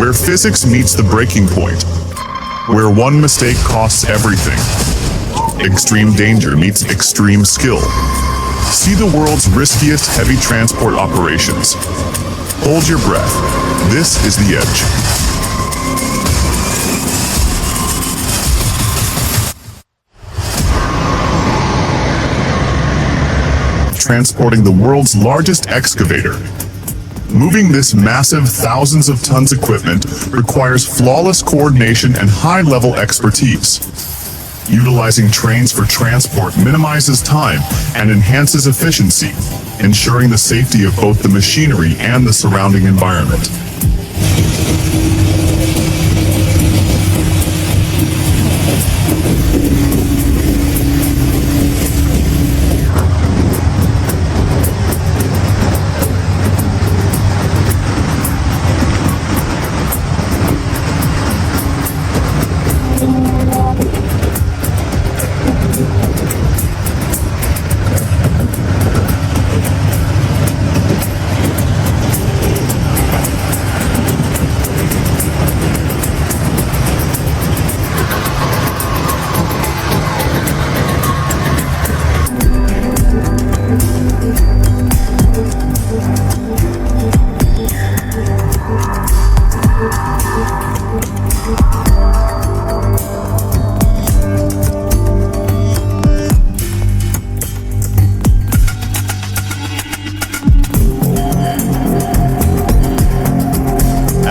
where physics meets the breaking point, where one mistake costs everything. Extreme danger meets extreme skill. See the world's riskiest heavy transport operations. Hold your breath. This is the edge. Transporting the world's largest excavator. Moving this massive thousands of tons equipment requires flawless coordination and high-level expertise. Utilizing trains for transport minimizes time and enhances efficiency, ensuring the safety of both the machinery and the surrounding environment.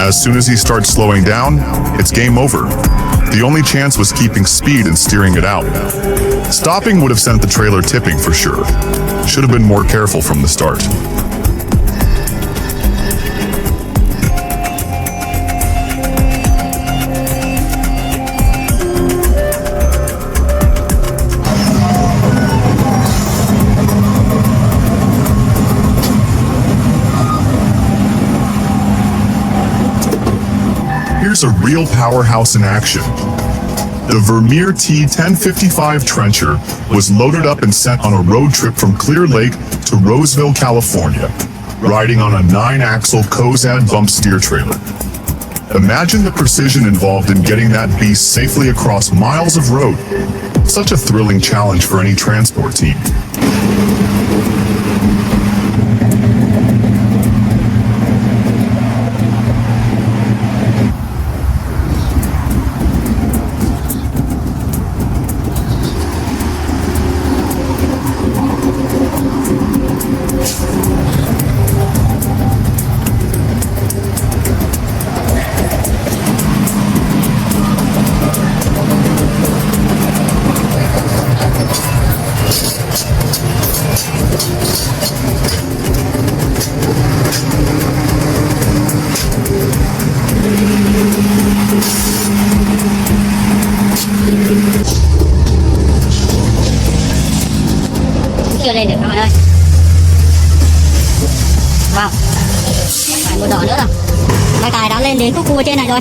As soon as he starts slowing down, it's game over. The only chance was keeping speed and steering it out. Stopping would have sent the trailer tipping for sure. Should have been more careful from the start. Here's a real powerhouse in action. The Vermeer T-1055 trencher was loaded up and sent on a road trip from Clear Lake to Roseville, California, riding on a 9-axle Cozad bump steer trailer. Imagine the precision involved in getting that beast safely across miles of road. Such a thrilling challenge for any transport team. Chưa lên được các bạn ơi. Wow, phải một đỏ nữa rồi. Bài tài đã lên đến khúc cua trên này rồi.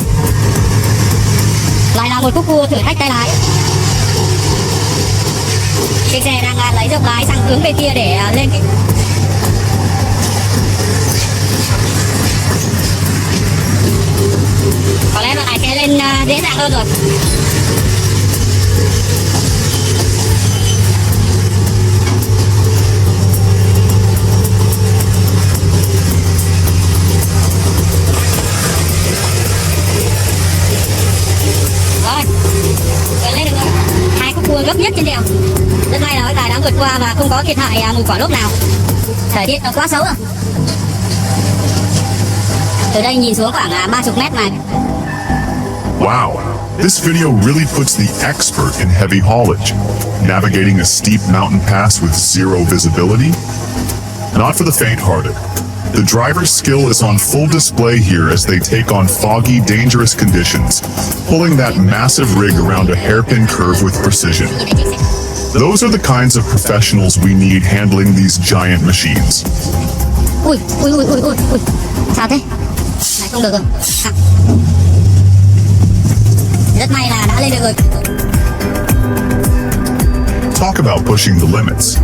Lại là một khúc cua thử thách tay lái. Cái xe đang lấy dốc lái sang hướng bên kia để lên cái. Có lẽ là lái sẽ lên dễ dàng hơn rồi. Cua gấp nhất trên đèo. Rất may là cái tài đã vượt qua và không có thiệt hại một quả lốp nào. Thời tiết nó quá xấu rồi. Từ đây nhìn xuống khoảng 30 mét này. Wow, this video really puts the expert in heavy haulage, navigating a steep mountain pass with zero visibility. Not for the faint-hearted. The driver's skill is on full display here as they take on foggy, dangerous conditions, pulling that massive rig around a hairpin curve with precision. Those are the kinds of professionals we need handling these giant machines. Ui. Sao thế? Này không được rồi. Rất may là đã lên được rồi. Talk about pushing the limits.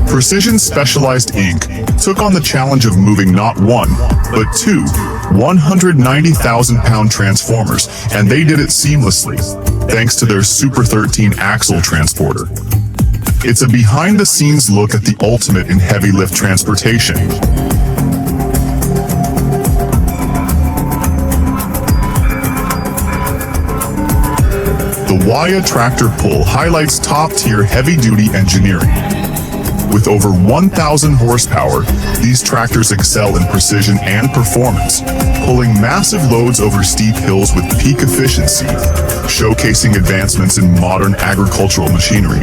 Precision specialized ink, took on the challenge of moving not one, but two 190,000-pound transformers, and they did it seamlessly, thanks to their Super 13 axle transporter. It's a behind-the-scenes look at the ultimate in heavy lift transportation. The Waya tractor pull highlights top-tier heavy-duty engineering. With over 1,000 horsepower, these tractors excel in precision and performance, pulling massive loads over steep hills with peak efficiency, showcasing advancements in modern agricultural machinery.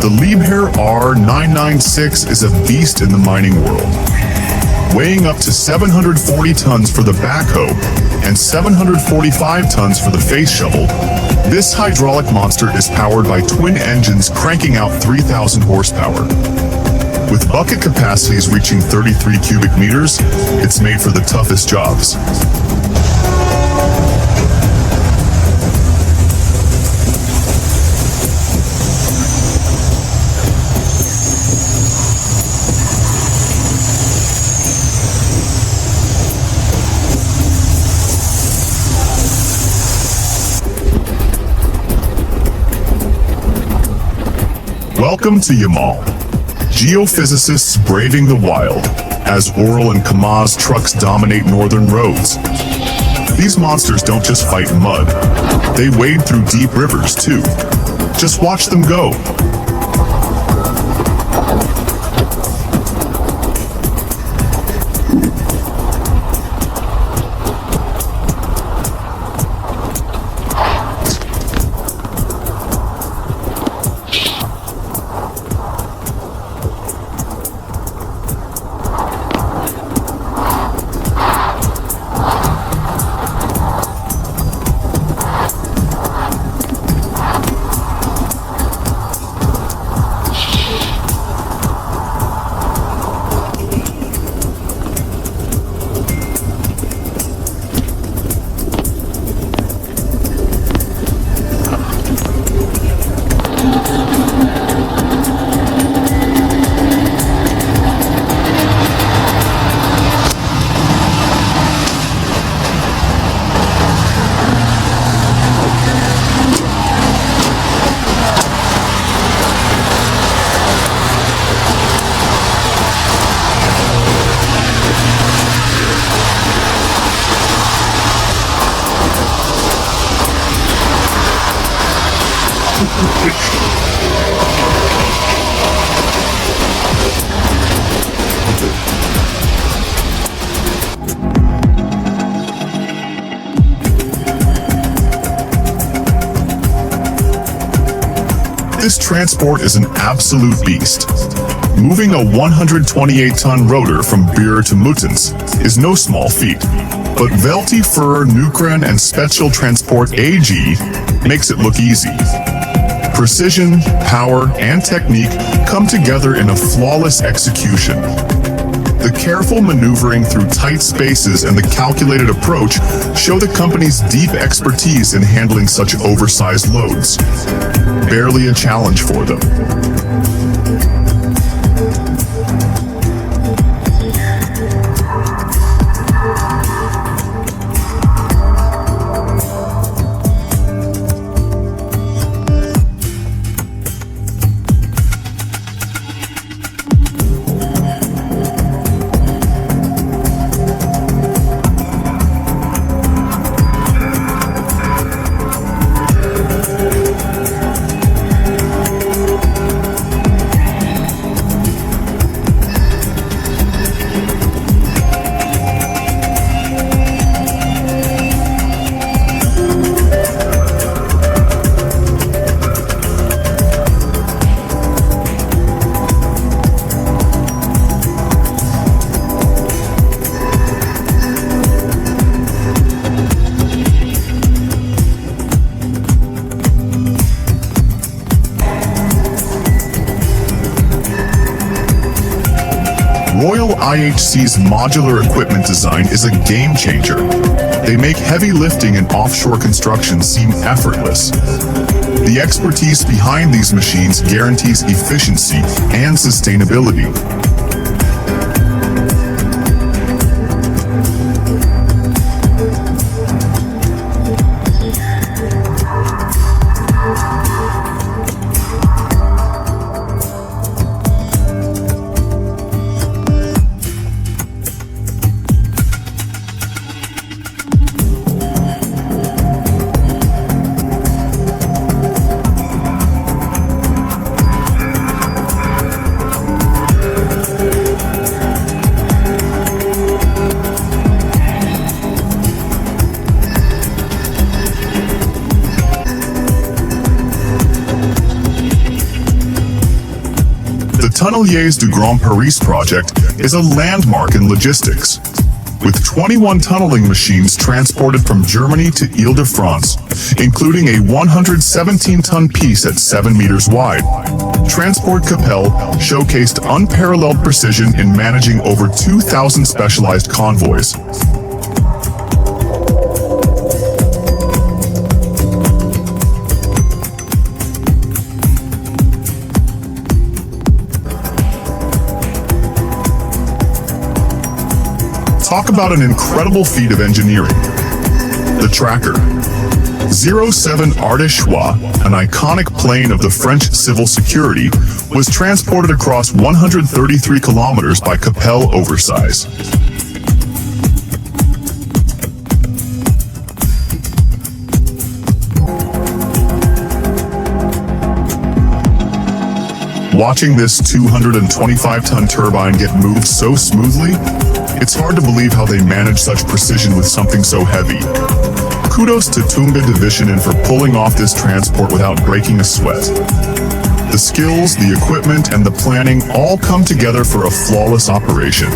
The Liebherr R996 is a beast in the mining world. Weighing up to 740 tons for the backhoe and 745 tons for the face shovel, this hydraulic monster is powered by twin engines cranking out 3,000 horsepower. With bucket capacities reaching 33 cubic meters, it's made for the toughest jobs. Welcome to Yamal. Geophysicists braving the wild, as Oral and Kamaz trucks dominate northern roads. These monsters don't just fight in mud, they wade through deep rivers too. Just watch them go. This transport is an absolute beast. Moving a 128-ton rotor from Beer to Mutens is no small feat, but Velti für Nukran and Special Transport AG makes it look easy. Precision, power, and technique come together in a flawless execution. The careful maneuvering through tight spaces and the calculated approach show the company's deep expertise in handling such oversized loads. Barely a challenge for them. Royal IHC's modular equipment design is a game changer. They make heavy lifting and offshore construction seem effortless. The expertise behind these machines guarantees efficiency and sustainability. The Tunneliers du Grand Paris project is a landmark in logistics. With 21 tunneling machines transported from Germany to Ile-de-France, including a 117-ton piece at 7 meters wide, Transport Capelle showcased unparalleled precision in managing over 2,000 specialized convoys. Talk about an incredible feat of engineering. The tracker. 07 Ardèchois, an iconic plane of the French civil security, was transported across 133 kilometers by Capelle Oversize. Watching this 225-ton turbine get moved so smoothly, it's hard to believe how they manage such precision with something so heavy. Kudos to Tunga Divisionen for pulling off this transport without breaking a sweat. The skills, the equipment, and the planning all come together for a flawless operation.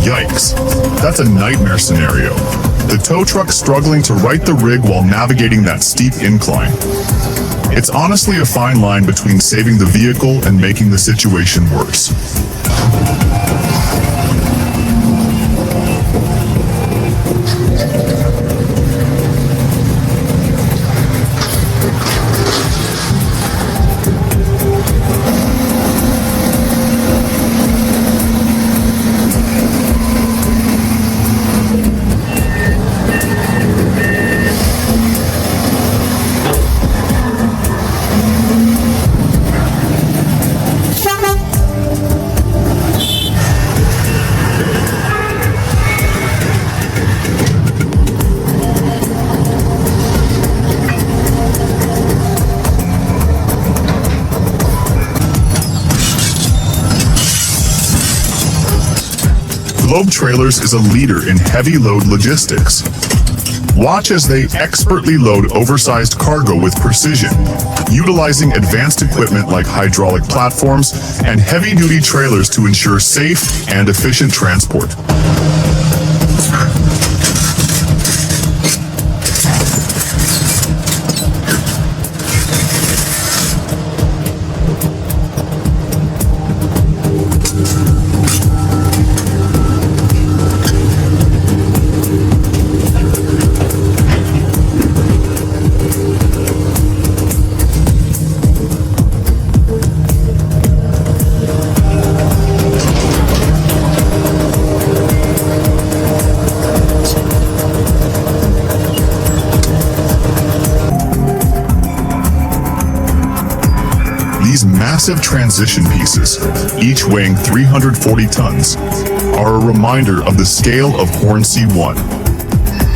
Yikes, that's a nightmare scenario. The tow truck struggling to right the rig while navigating that steep incline. It's honestly a fine line between saving the vehicle and making the situation worse. Globe Trailers is a leader in heavy load logistics. Watch as they expertly load oversized cargo with precision, utilizing advanced equipment like hydraulic platforms and heavy-duty trailers to ensure safe and efficient transport. These massive transition pieces, each weighing 340 tons, are a reminder of the scale of Hornsea 1.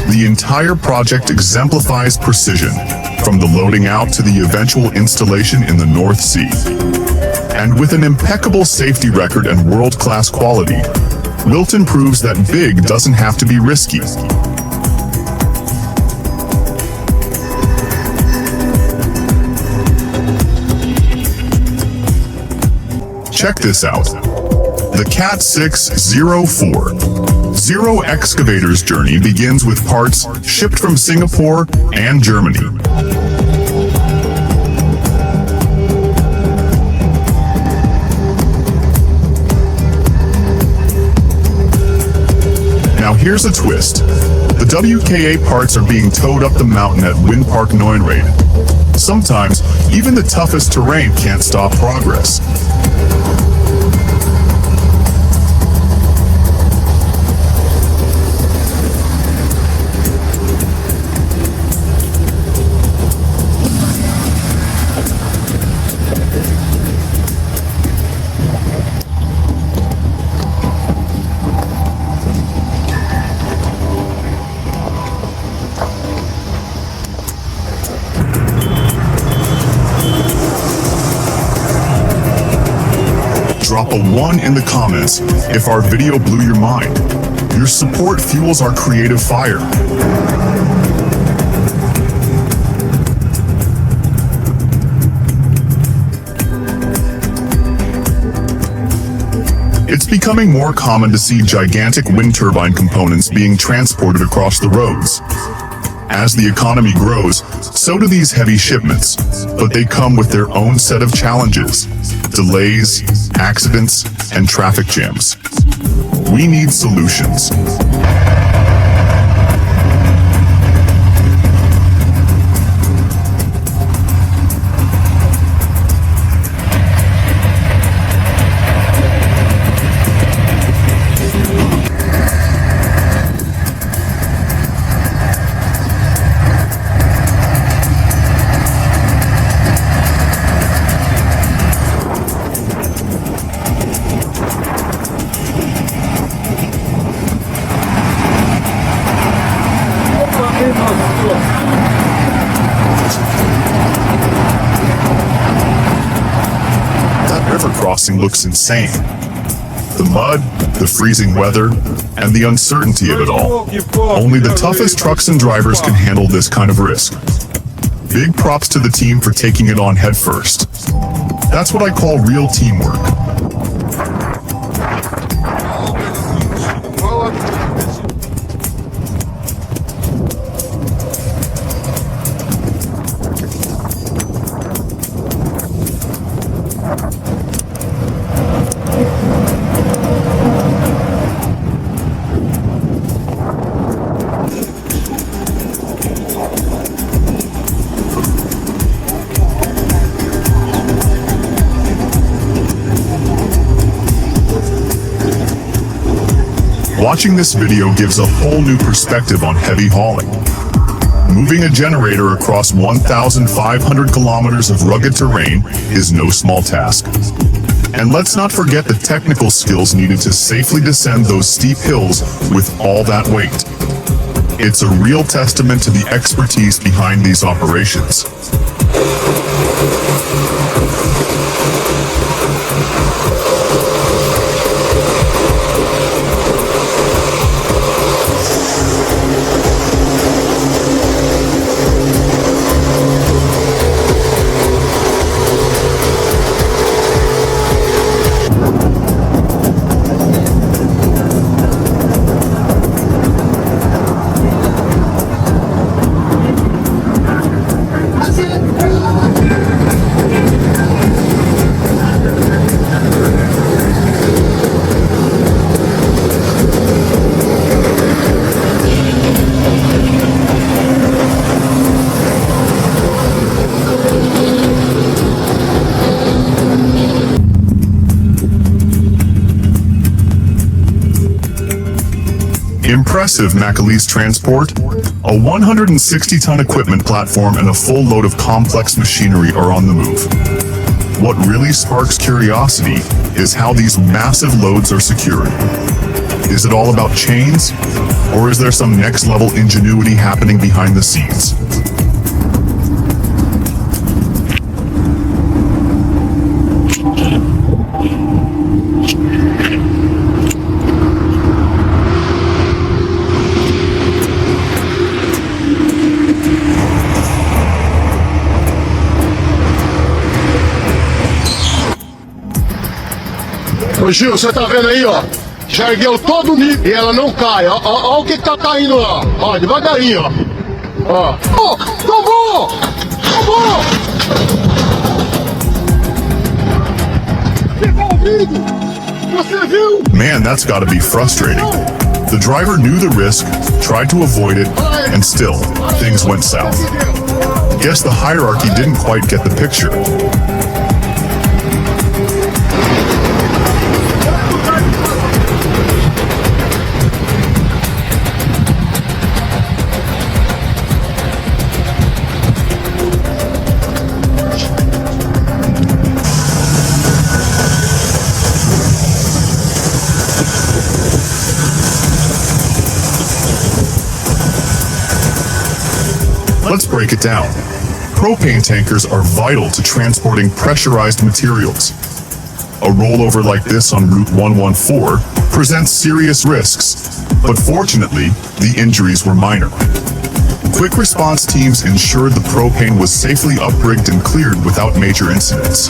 The entire project exemplifies precision, from the loading out to the eventual installation in the North Sea. And with an impeccable safety record and world-class quality, Wilton proves that big doesn't have to be risky. Check this out. The Cat 604 Zero excavator's journey begins with parts shipped from Singapore and Germany. Now here's a twist. The WKA parts are being towed up the mountain at Wind Park Neuenrade. Sometimes, even the toughest terrain can't stop progress. Drop a 1 in the comments if our video blew your mind. Your support fuels our creative fire. It's becoming more common to see gigantic wind turbine components being transported across the roads. As the economy grows, so do these heavy shipments, but they come with their own set of challenges, delays, accidents, and traffic jams. We need solutions. That river crossing looks insane. The mud, the freezing weather, and the uncertainty of it all. Only the toughest trucks and drivers can handle this kind of risk. Big props to the team for taking it on head first. That's what I call real teamwork. Watching this video gives a whole new perspective on heavy hauling. Moving a generator across 1,500 kilometers of rugged terrain is no small task. And let's not forget the technical skills needed to safely descend those steep hills with all that weight. It's a real testament to the expertise behind these operations. Impressive Macaleese transport. A 160-ton equipment platform and a full load of complex machinery are on the move. What really sparks curiosity is how these massive loads are secured. Is it all about chains, or is there some next-level ingenuity happening behind the scenes? Ô Gil, você tá vendo aí, ó? Já ergueu todo o nível e ela não cai. Ó o que tá caindo lá. Ó, devagarinho, ó. Ó. Oh, tomou! Tomou! Você tá ouvindo? Você viu? Man, that's gotta be frustrating. The driver knew the risk, tried to avoid it, and still, things went south. Guess the hierarchy didn't quite get the picture. Let's break it down. Propane tankers are vital to transporting pressurized materials. A rollover like this on Route 114 presents serious risks, but fortunately, the injuries were minor. Quick response teams ensured the propane was safely uprigged and cleared without major incidents.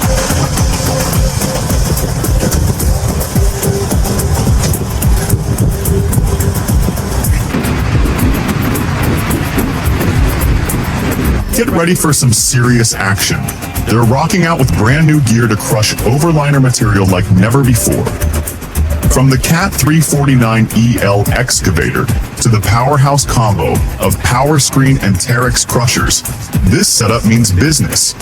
Get ready for some serious action. They're rocking out with brand new gear to crush overliner material like never before. From the Cat 349EL excavator to the powerhouse combo of Power Screen and Terex crushers, this setup means business.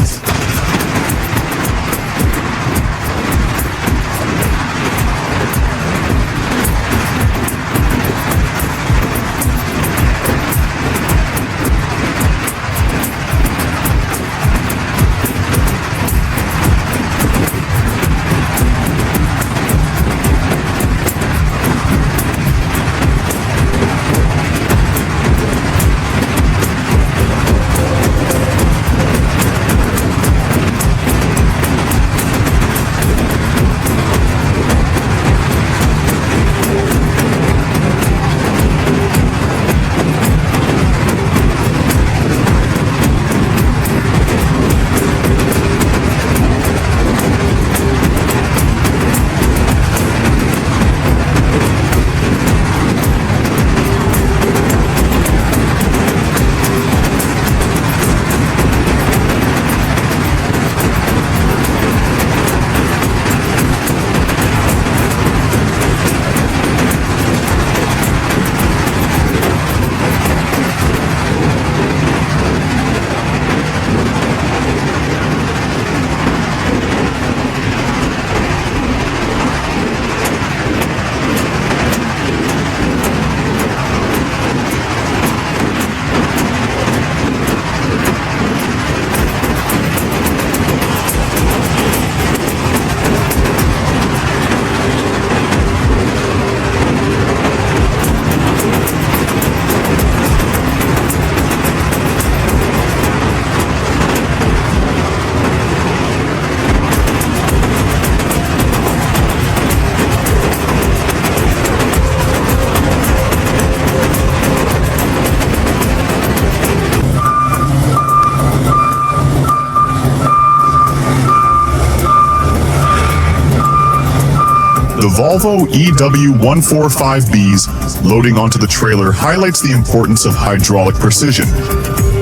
The Volvo EW145B's loading onto the trailer highlights the importance of hydraulic precision.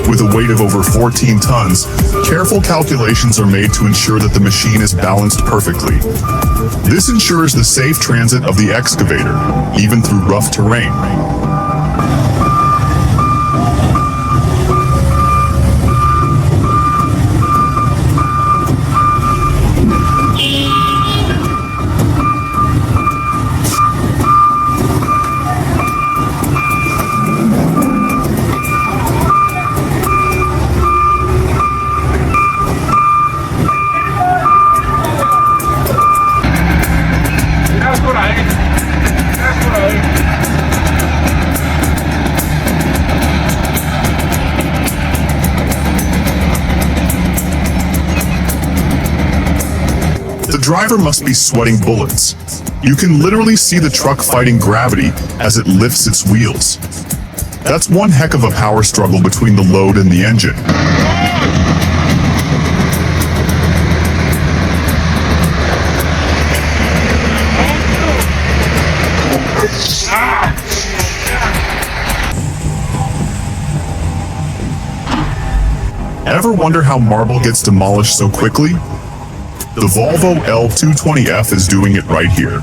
With a weight of over 14 tons, careful calculations are made to ensure that the machine is balanced perfectly. This ensures the safe transit of the excavator, even through rough terrain. driver must be sweating bullets. You can literally see the truck fighting gravity as it lifts its wheels. That's one heck of a power struggle between the load and the engine. Ever wonder how marble gets demolished so quickly? The Volvo L220F is doing it right here.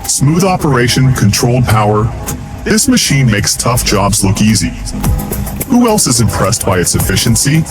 Smooth operation, controlled power. This machine makes tough jobs look easy. Who else is impressed by its efficiency?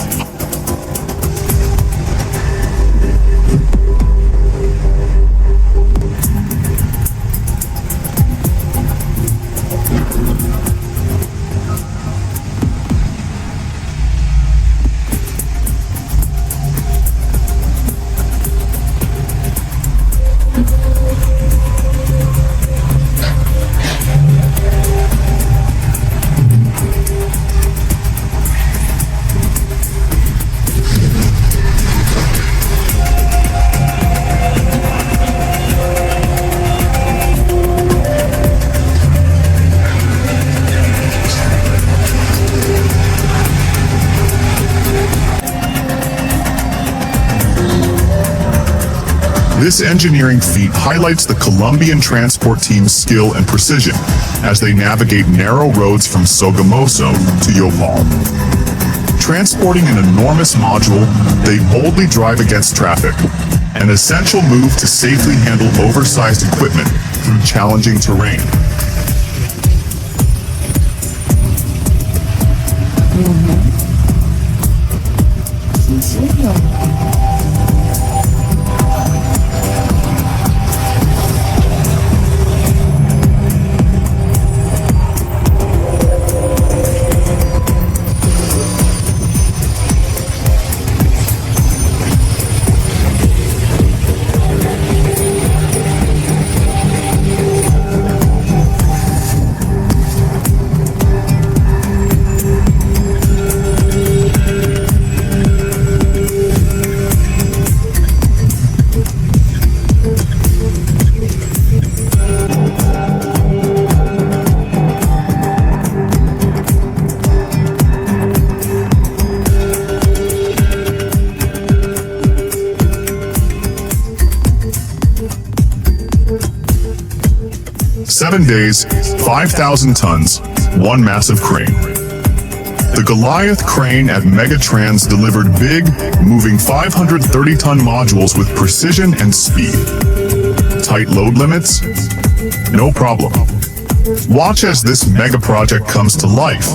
This engineering feat highlights the Colombian transport team's skill and precision as they navigate narrow roads from Sogamoso to Yopal. Transporting an enormous module, they boldly drive against traffic, an essential move to safely handle oversized equipment through challenging terrain. "7 days, 5,000 tons, one massive crane." The Goliath crane at Megatrans delivered big, moving 530-ton modules with precision and speed. Tight load limits? No problem. Watch as this mega project comes to life.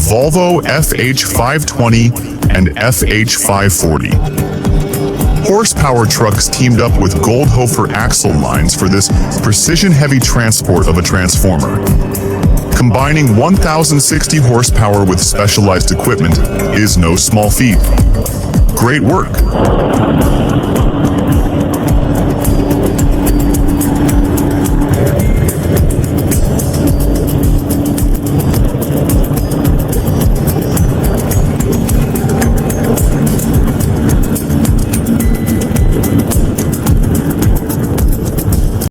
Volvo FH520 and FH540. horsepower trucks teamed up with Goldhofer axle lines for this precision-heavy transport of a transformer. Combining 1,060 horsepower with specialized equipment is no small feat. Great work.